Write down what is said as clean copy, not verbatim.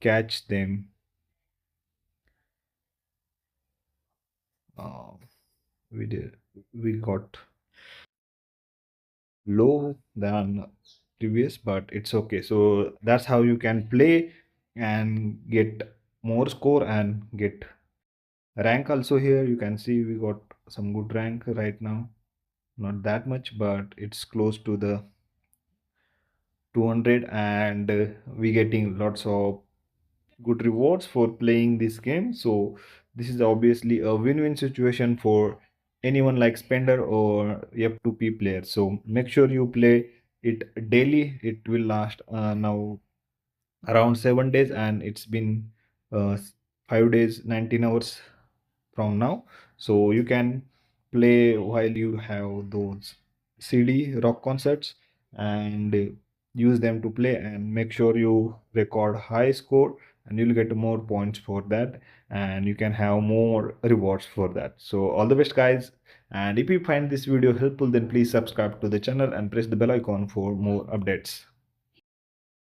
catch them. uh, we did we got low than previous, but it's okay. So that's how you can play and get more score and get rank also. Here you can see we got some good rank right now, not that much, but it's close to the 200, and we getting lots of good rewards for playing this game. So this is obviously a win-win situation for anyone like spender or F2P player. So make sure you play it daily. It will last now around 7 days, and it's been 5 days 19 hours from now. So you can play while you have those CD rock concerts, and use them to play, and make sure you record high score, and you'll get more points for that, and you can have more rewards for that. So all the best, guys. And if you find this video helpful, then please subscribe to the channel and press the bell icon for more updates.